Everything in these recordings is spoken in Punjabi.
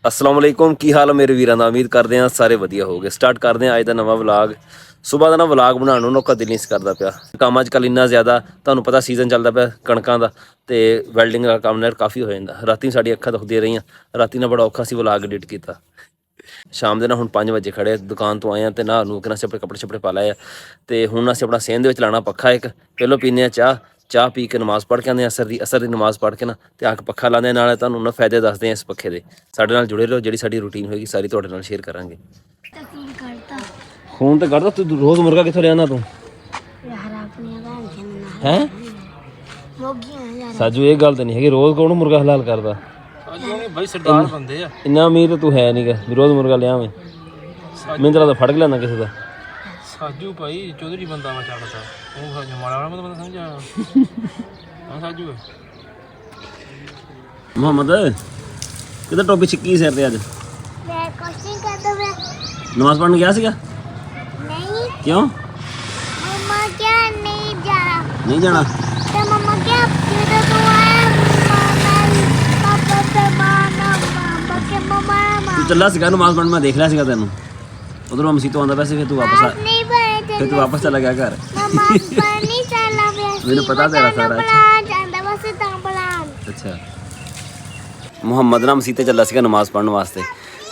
अस्सलाम वालेकुम की हाल है मेरे वीरां दा उम्मीद करते हैं सारे वधिया हो गए। स्टार्ट करते हैं अज का नवा व्लॉग। सुबह का ना व्लॉग बनाने ਨੂੰ ਨੋਕਾ ਦਿਲ ਨਹੀਂ ਕਰਦਾ ਪਿਆ। ਕੰਮ ਅੱਜ ਕੱਲ੍ਹ ਇੰਨਾ ਜ਼ਿਆਦਾ ਤੁਹਾਨੂੰ ਪਤਾ ਸੀਜ਼ਨ ਚੱਲਦਾ ਪਿਆ ਕਣਕਾਂ ਦਾ ਤੇ ਵੈਲਡਿੰਗ ਦਾ ਕੰਮ ਨਾਲ ਕਾਫੀ ਹੋ ਜਾਂਦਾ। ਰਾਤੀ ਸਾਡੀ ਅੱਖਾਂ ਦੁਖਦੀਆਂ ਰਹੀਆਂ, ਰਾਤੀ ਨਾਲ ਬੜਾ ਔਖਾ ਸੀ ਵਲੌਗ ਐਡਿਟ ਕੀਤਾ। ਸ਼ਾਮ ਦੇ ਨਾਲ ਹੁਣ 5 ਵਜੇ ਖੜੇ ਦੁਕਾਨ ਤੋਂ ਆਏ ਆ ਤੇ ਨਹਾ ਨੂੰ ਕੇ ਅਸੀਂ ਆਪਣੇ ਕੱਪੜੇ ਛੱਪੜੇ ਪਾ ਲਏ ਆ ਤੇ ਹੁਣ ਅਸੀਂ ਆਪਣਾ ਸੇਨ ਦੇ ਵਿੱਚ ਲਾਣਾ ਪੱਖਾ ਇੱਕ ਪਹਿਲੋਂ ਪੀਨੇ ਆ ਚਾਹ ਪੀ ਕੇ ਨਮਾਜ਼ ਪੜ੍ਹ ਕੇ ਆਉਂਦੇ ਅਸਰ ਦੀ ਨਮਾਜ਼ ਪੜ੍ਹ ਕੇ ਨਾ ਤੇ ਆ ਕੇ ਪੱਖਾ ਲਾਉਂਦੇ ਨਾਲ ਤੁਹਾਨੂੰ ਨਾ ਫਾਇਦੇ ਦੱਸਦੇ ਆ ਇਸ ਪੱਖੇ ਦੇ। ਸਾਡੇ ਨਾਲ ਜੁੜੇ ਰਹੋ, ਜਿਹੜੀ ਸਾਡੀ ਰੂਟੀਨ ਹੋਏਗੀ ਸਾਰੀ ਤੁਹਾਡੇ ਨਾਲ ਸ਼ੇਅਰ ਕਰਾਂਗੇ। ਫੋਨ ਤੇ ਕਰਦਾ ਤੂੰ ਰੋਜ਼ ਮੁਰਗਾ ਕਿੱਥੋਂ ਲਿਆਉਂਦਾ ਤੂੰ ਹੈ ਸਾਜੂ? ਇਹ ਗੱਲ ਤਾਂ ਨਹੀਂ ਹੈਗੀ, ਰੋਜ਼ ਕੌਣ ਮੁਰਗਾ ਹਲਾਲ ਕਰਦਾ? ਭਾਈ ਸਰਦਾਰ ਬੰਦੇ ਆ, ਇੰਨਾ ਅਮੀਰ ਤਾਂ ਤੂੰ ਹੈ ਨਹੀਂਗਾ ਵੀ ਰੋਜ਼ ਮੁਰਗਾ ਲਿਆਵੇਂ। ਮੈਨੂੰ ਤਾਂ ਫੜ ਕੇ ਲਿਆਂਦਾ ਕਿਸੇ ਦਾ। ਸਾਜੂ ਭਾਈ ਚੌਧਰੀ ਬੰਦਾ ਵਾ ਚੱਲਦਾ, ਉਹ ਸਾਜੂ ਮਾੜਾ ਵਾਲਾ ਬੰਦਾ ਸਮਝਿਆ ਹਾਂ ਸਾਜੂ ਮੁਹੰਮਦ ਕਿਤੇ ਟੋਪੀ ਛਿੱਕੀ ਸਿਰ ਤੇ ਅੱਜ? ਮੈਂ ਕੁਛ ਨਹੀਂ ਕਰਦਾ ਵੇ। ਨਮਾਜ਼ ਪੜ੍ਹਨ ਗਿਆ ਸੀਗਾ? ਨਹੀਂ ਕਿਉਂ ਮਮਾ ਕਿਆ ਨਹੀਂ ਜਾਣਾ ਨਹੀਂ ਜਾਣਾ? ਤੇ ਮਮਾ ਕਿਆ ਜਦੋਂ ਤੂੰ ਆਇਆ ਪਾਪਾ ਤੇ ਮਾਨਾ ਬੱਕੇ ਮਮਾ ਤੂੰ ਚੱਲਾ ਸੀਗਾ ਨਮਾਜ਼ ਪੜ੍ਹਨ, ਮੈਂ ਦੇਖ ਲਿਆ ਸੀਗਾ ਤੈਨੂੰ ਉਧਰੋਂ ਮਸੀਤੋਂ ਆਉਂਦਾ ਪਿਆ ਸੀ। ਫਿਰ ਤੂੰ ਵਾਪਸ ਆ, ਨਹੀਂ ਬੜੇ ਫਿਰ ਤੂੰ ਵਾਪਸ ਚਲਾ ਗਿਆ ਘਰ। ਮਮਾ ਪਰ ਨਹੀਂ ਚੱਲਾ ਵੇ। ਮੈਨੂੰ ਪਤਾ ਤੇਰਾ ਸਾਰਾ। ਜਾਂਦਾ ਬਸ ਤਾਂ ਬੁਲਾਣ। ਅੱਛਾ, ਮੁਹੰਮਦ ਨਾ ਮਸੀਤੇ ਚੱਲਾ ਸੀਗਾ ਨਮਾਜ਼ ਪੜ੍ਹਨ ਵਾਸਤੇ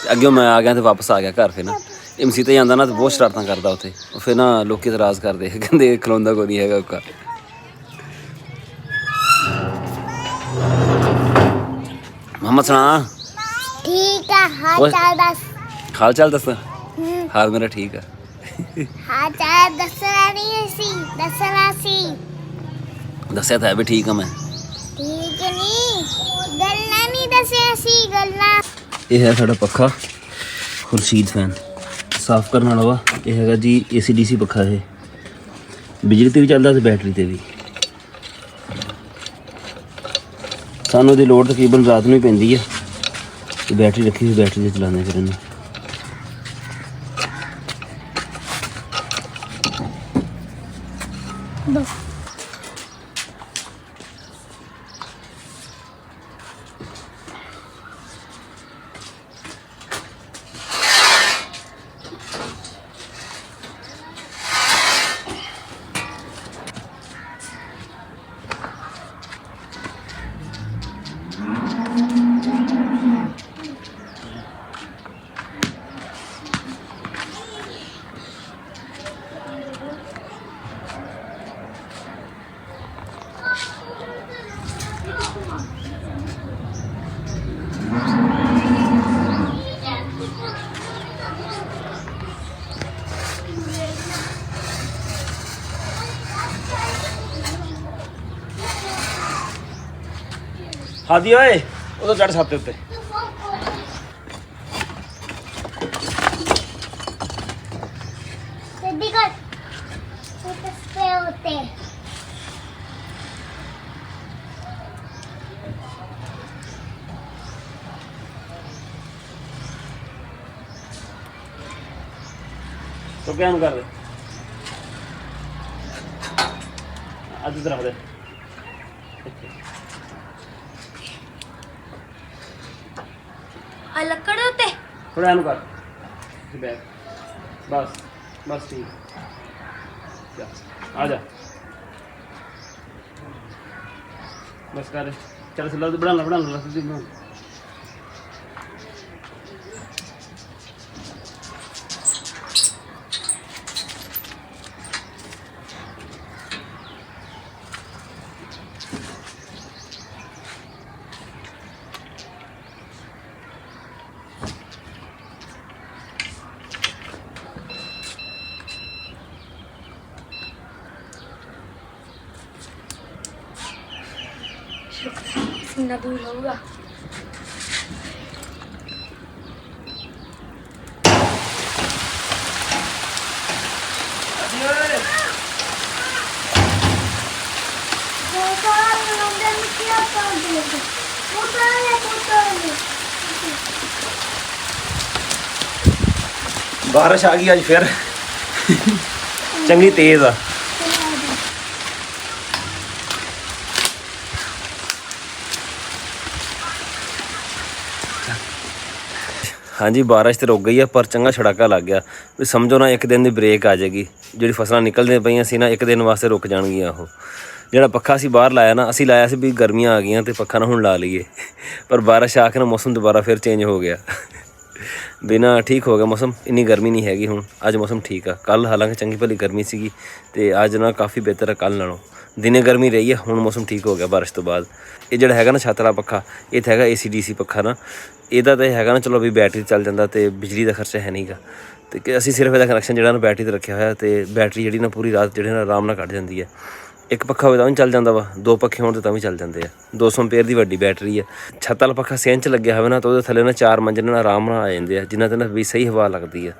ਤੇ ਅੱਗੇ ਮੈਂ ਆ ਗਿਆ ਤੇ ਵਾਪਸ ਆ ਗਿਆ ਘਰ। ਫਿਰ ਨਾ ਇਹ ਮਸੀਤੇ ਜਾਂਦਾ ਨਾ ਤੇ ਬਹੁਤ ਸ਼ਰਾਰਤਾਂ ਕਰਦਾ ਉੱਥੇ। ਉਹ ਫਿਰ ਨਾ ਲੋਕੀ ਇਤਰਾਜ਼ ਕਰਦੇ ਕਹਿੰਦੇ ਖਲੋਂਦਾ ਕੋਈ ਨਹੀਂ ਹੈਗਾ ਉੱਕਾ। ਮੁਹੰਮਦ ਸੁਣਾ? ਠੀਕ ਆ ਹਾਲ ਚਾਲ ਦੱਸ। ਹਾਲ ਚਾਲ ਦੱਸ? ਹਾਲ ਮੇਰਾ ਠੀਕ ਆ। ਹਾਲ ਚਾਲ ਦੱਸਣਾ ਨਹੀਂ ਸੀ, ਦੱਸਣਾ ਸੀ। ਦੱਸਿਆ ਤਾਂ ਹੈ ਵੀ ਠੀਕ ਆ ਮੈਂ। ਠੀਕ ਨਹੀਂ, ਗੱਲਾਂ ਨਹੀਂ ਦੱਸਿਆ ਸੀ ਗੱਲਾਂ। ਇਹ ਹੈ ਸਾਡਾ ਪੱਖਾ ਖੁਰਸ਼ੀਦ ਫੈਨ, ਸਾਫ਼ ਕਰਨ ਵਾਲਾ ਵਾ। ਇਹ ਹੈਗਾ ਜੀ AC/DC ਪੱਖਾ। ਇਹ ਬਿਜਲੀ ਤੇ ਵੀ ਚੱਲਦਾ ਤੇ ਬੈਟਰੀ ਤੇ ਵੀ। ਸਾਨੂੰ ਇਹਦੀ ਲੋੜ ਤਕਰੀਬਨ ਰਾਤ ਨੂੰ ਹੀ ਪੈਂਦੀ ਆ ਤੇ ਬੈਟਰੀ ਰੱਖੀ ਹੋਈ, ਬੈਟਰੀ ਤੇ ਚਲਾਉਂਦੇ ਫਿਰ ਇਹਨੂੰ। ਹਾਦੀ ਓਏ ਉਦੋਂ ਚੜ੍ਹ ਛੱਤ ਉੱਤੇ। ਸਿੱਧੀ ਕਰ ਉੱਤੇ ਉੱਤੇ। तो क्या कर दे आज इधर रख दे। ਆ ਲੱਕੜ ਉੱਤੇ थोड़ा एनु कर बैग। बस बस ठीक, आ जा बस कर। चल सिला बना ला सीधी बना। सीना दूर होगा। बारिश आ गई आज फिर चंगी तेज आ। ਹਾਂਜੀ ਬਾਰਿਸ਼ ਤੇ ਰੁਕ ਗਈ ਆ, ਪਰ ਚੰਗਾ ਛੜਾਕਾ ਲੱਗ ਗਿਆ ਵੀ ਸਮਝੋ ਨਾ ਇੱਕ ਦਿਨ ਦੀ ਬ੍ਰੇਕ ਆ ਜਾਏਗੀ। ਜਿਹੜੀ ਫਸਲਾਂ ਨਿਕਲਦੀਆਂ ਪਈਆਂ ਸੀ ਨਾ ਇੱਕ ਦਿਨ ਵਾਸਤੇ ਰੁਕ ਜਾਣਗੀਆਂ ਉਹ। ਜਿਹੜਾ ਪੱਖਾ ਅਸੀਂ ਬਾਹਰ ਲਾਇਆ ਨਾ, ਅਸੀਂ ਲਾਇਆ ਸੀ ਵੀ ਗਰਮੀਆਂ ਆ ਗਈਆਂ ਤੇ ਪੱਖਾ ਨਾ ਹੁਣ ਲਾ ਲਈਏ, ਪਰ ਬਾਰਿਸ਼ ਆ ਕੇ ਨਾ ਮੌਸਮ ਦੁਬਾਰਾ ਫਿਰ ਚੇਂਜ ਹੋ ਗਿਆ। ਬਿਨਾਂ ਠੀਕ ਹੋ ਗਿਆ ਮੌਸਮ, ਇੰਨੀ ਗਰਮੀ ਨਹੀਂ ਹੈਗੀ ਹੁਣ। ਅੱਜ ਮੌਸਮ ਠੀਕ ਆ। ਕੱਲ੍ਹ ਹਾਲਾਂਕਿ ਚੰਗੀ ਭਲੀ ਗਰਮੀ ਸੀਗੀ ਤੇ ਅੱਜ ਨਾ ਕਾਫੀ ਬਿਹਤਰ ਆ ਕੱਲ੍ਹ ਨਾਲੋਂ। ਦਿਨੇ ਗਰਮੀ ਰਹੀ ਆ, ਹੁਣ ਮੌਸਮ ਠੀਕ ਹੋ ਗਿਆ ਬਾਰਿਸ਼ ਤੋਂ ਬਾਅਦ। ਇਹ ਜਿਹੜਾ ਹੈਗਾ ਨਾ ਛੱਤ ਵਾਲਾ ਪੱਖਾ, ਇਹ ਤਾਂ ਹੈਗਾ AC/DC ਪੱਖਾ ਨਾ। ਇਹਦਾ ਤਾਂ ਹੈਗਾ ਨਾ ਚਲੋ ਵੀ ਬੈਟਰੀ ਚੱਲ ਜਾਂਦਾ ਤੇ ਬਿਜਲੀ ਦਾ ਖਰਚਾ ਹੈ ਨਹੀਂਗਾ। ਤੇ ਅਸੀਂ ਸਿਰਫ ਇਹਦਾ ਕਨੈਕਸ਼ਨ ਜਿਹੜਾ ਨਾ ਬੈਟਰੀ 'ਤੇ ਰੱਖਿਆ ਹੋਇਆ, ਤੇ ਬੈਟਰੀ ਜਿਹੜੀ ਨਾ ਪੂਰੀ ਰਾਤ ਜਿਹੜੇ ਨਾ ਆਰਾਮ ਨਾਲ ਕੱਢ ਜਾਂਦੀ ਹੈ। ਇੱਕ ਪੱਖਾ ਹੋਵੇ ਤਾਂ ਵੀ ਚੱਲ ਜਾਂਦਾ ਵਾ, 2 ਪੱਖੇ ਹੋਣ ਤਾਂ ਵੀ ਚੱਲ ਜਾਂਦੇ ਆ। 200 ਐਂਪੀਅਰ ਦੀ ਵੱਡੀ ਬੈਟਰੀ ਹੈ। ਛੱਤ ਵਾਲਾ ਪੱਖਾ ਸੇਨ 'ਚ ਲੱਗਿਆ ਹੋਵੇ ਨਾ ਤਾਂ ਉਹਦੇ ਥੱਲੇ ਨਾ 4 ਮੰਜੇ ਨਾਲ ਆਰਾਮ ਨਾਲ ਆ ਜਾਂਦੇ ਆ, ਜਿਨ੍ਹਾਂ 'ਤੇ ਨਾ ਵੀ ਸਹੀ ਹਵਾ ਲੱਗਦੀ ਹੈ।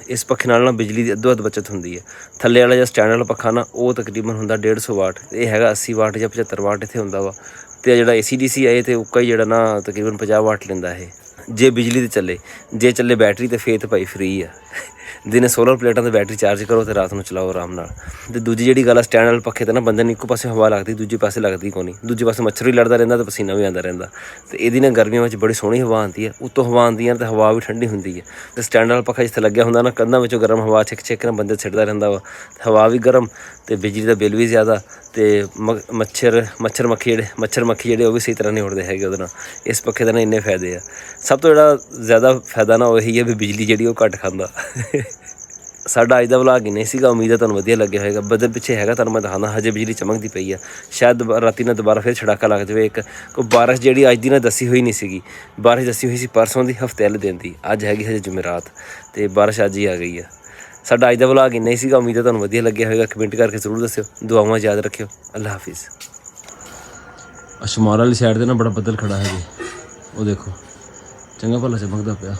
ਇਸ ਪੱਖੇ ਨਾਲ ਨਾ ਬਿਜਲੀ ਦੀ ਅੱਧੋ ਅੱਧ ਬੱਚਤ ਹੁੰਦੀ ਹੈ। ਥੱਲੇ ਵਾਲਾ ਜਿਹੜਾ ਸਟੈਂਡ ਵਾਲਾ ਪੱਖਾ ਨਾ ਉਹ ਤਕਰੀਬਨ ਹੁੰਦਾ 150 ਵਾਟ, ਇਹ ਹੈਗਾ 80 ਵਾਟ ਜਾਂ 75 ਵਾਟ ਇੱਥੇ ਹੁੰਦਾ ਵਾ। ਤੇ ਜਿਹੜਾ AC/DC ਆਏ ਤੇ ਉੱਕਾ ਹੀ ਜਿਹੜਾ ਨਾ ਤਕਰੀਬਨ 50 ਵਾਟ ਲੈਂਦਾ ਇਹ, ਜੇ ਬਿਜਲੀ ਤੇ ਚੱਲੇ। ਜੇ ਚੱਲੇ ਬੈਟਰੀ ਤੇ ਫੇਰ ਤਾਂ ਭਾਈ ਫ੍ਰੀ ਆ। ਦਿਨੇ ਸੋਲਰ ਪਲੇਟਾਂ 'ਤੇ ਬੈਟਰੀ ਚਾਰਜ ਕਰੋ ਤੇ ਰਾਤ ਨੂੰ ਚਲਾਓ ਆਰਾਮ ਨਾਲ। ਤੇ ਦੂਜੀ ਜਿਹੜੀ ਗੱਲ ਆ ਸਟੈਂਡ ਵਾਲੇ ਪੱਖੇ 'ਤੇ ਨਾ ਬੰਦੇ ਨੂੰ ਇੱਕੋ ਪਾਸੇ ਹਵਾ ਲੱਗਦੀ, ਦੂਜੇ ਪਾਸੇ ਲੱਗਦੀ ਕੋਈ ਨਹੀਂ। ਦੂਜੇ ਪਾਸੇ ਮੱਛਰ ਵੀ ਲੜਦਾ ਰਹਿੰਦਾ ਤੇ ਪਸੀਨਾ ਵੀ ਆਉਂਦਾ ਰਹਿੰਦਾ। ਤੇ ਇਹਦੀ ਨਾ ਗਰਮੀਆਂ ਵਿੱਚ ਬੜੀ ਸੋਹਣੀ ਹਵਾ ਆਉਂਦੀ ਹੈ, ਉੱਤੋਂ ਹਵਾ ਆਉਂਦੀ ਹੈ ਤੇ ਹਵਾ ਵੀ ਠੰਡੀ ਹੁੰਦੀ ਹੈ। ਤੇ ਸਟੈਂਡ ਵਾਲਾ ਪੱਖਾ ਜਿੱਥੇ ਲੱਗਿਆ ਹੁੰਦਾ ਨਾ, ਕੰਧਾਂ ਵਿੱਚੋਂ ਗਰਮ ਹਵਾ ਛਿੱਕ ਨਾਲ ਬੰਦੇ ਛਿੜਦਾ ਰਹਿੰਦਾ ਵਾ। ਹਵਾ ਵੀ ਗਰਮ ਤੇ ਬਿਜਲੀ ਦਾ ਬਿੱਲ ਵੀ ਜ਼ਿਆਦਾ, ਤੇ ਮੱਛਰ ਮੱਖੀ ਜਿਹੜੇ ਉਹ ਵੀ ਸਹੀ ਤਰ੍ਹਾਂ ਨਹੀਂ ਉੱਡਦੇ ਹੈਗੇ ਉਹਦੇ ਨਾਲ। ਇਸ ਪੱਖੇ ਦੇ ਨਾਲ ਇੰਨੇ ਫਾਇਦੇ ਆ। ਸਭ ਤੋਂ ਜਿਹੜਾ ਜ਼ਿਆਦਾ ਫਾਇਦਾ ਨਾ ਉਹ ਇਹੀ ਹੈ ਵੀ ਬਿਜਲੀ ਜਿਹੜੀ ਉਹ ਘੱਟ ਖਾਂਦਾ। ਸਾਡਾ ਅੱਜ ਦਾ ਵਲੌਗ ਇੰਨਾ ਹੀ ਸੀਗਾ। ਉਮੀਦ ਹੈ ਤੁਹਾਨੂੰ ਵਧੀਆ ਲੱਗਿਆ ਹੋਏਗਾ। ਬੱਦਲ ਪਿੱਛੇ ਹੈਗਾ, ਤੁਹਾਨੂੰ ਮੈਂ ਦਿਖਾਉਂਦਾ, ਹਜੇ ਬਿਜਲੀ ਚਮਕਦੀ ਪਈ ਆ। ਸ਼ਾਇਦ ਰਾਤੀ ਨਾਲ ਦੁਬਾਰਾ ਫਿਰ ਛੜਾਕਾ ਲੱਗ ਜਾਵੇ। ਕੋਈ ਬਾਰਿਸ਼ ਜਿਹੜੀ ਅੱਜ ਦੀ ਨਾ ਦੱਸੀ ਹੋਈ ਨਹੀਂ ਸੀਗੀ। ਬਾਰਿਸ਼ ਦੱਸੀ ਹੋਈ ਸੀ ਪਰਸੋਂ ਦੀ, ਹਫ਼ਤੇ ਵਾਲੇ ਦਿਨ ਦੀ। ਅੱਜ ਹੈਗੀ ਹਜੇ ਜੁਮੇਰਾਤ ਤੇ ਬਾਰਿਸ਼ ਅੱਜ ਹੀ ਆ ਗਈ ਆ। ਸਾਡਾ ਅੱਜ ਦਾ ਵਲੌਗ ਇੰਨਾ ਹੀ ਸੀਗਾ। ਉਮੀਦ ਹੈ ਤੁਹਾਨੂੰ ਵਧੀਆ ਲੱਗਿਆ ਹੋਏਗਾ। ਕਮੈਂਟ ਕਰਕੇ ਜ਼ਰੂਰ ਦੱਸਿਓ। ਦੁਆਵਾਂ ਯਾਦ ਰੱਖਿਓ। ਅੱਲਾ ਹਾਫਿਜ਼। ਸ਼ਮਾਰ ਵਾਲੀ ਸਾਈਡ 'ਤੇ ਨਾ ਬੜਾ ਬੱਦਲ ਖੜਾ ਹੈ ਜੀ, ਉਹ ਦੇਖੋ ਚੰਗਾ ਭਲਾ ਚਮਕਦਾ ਪਿਆ।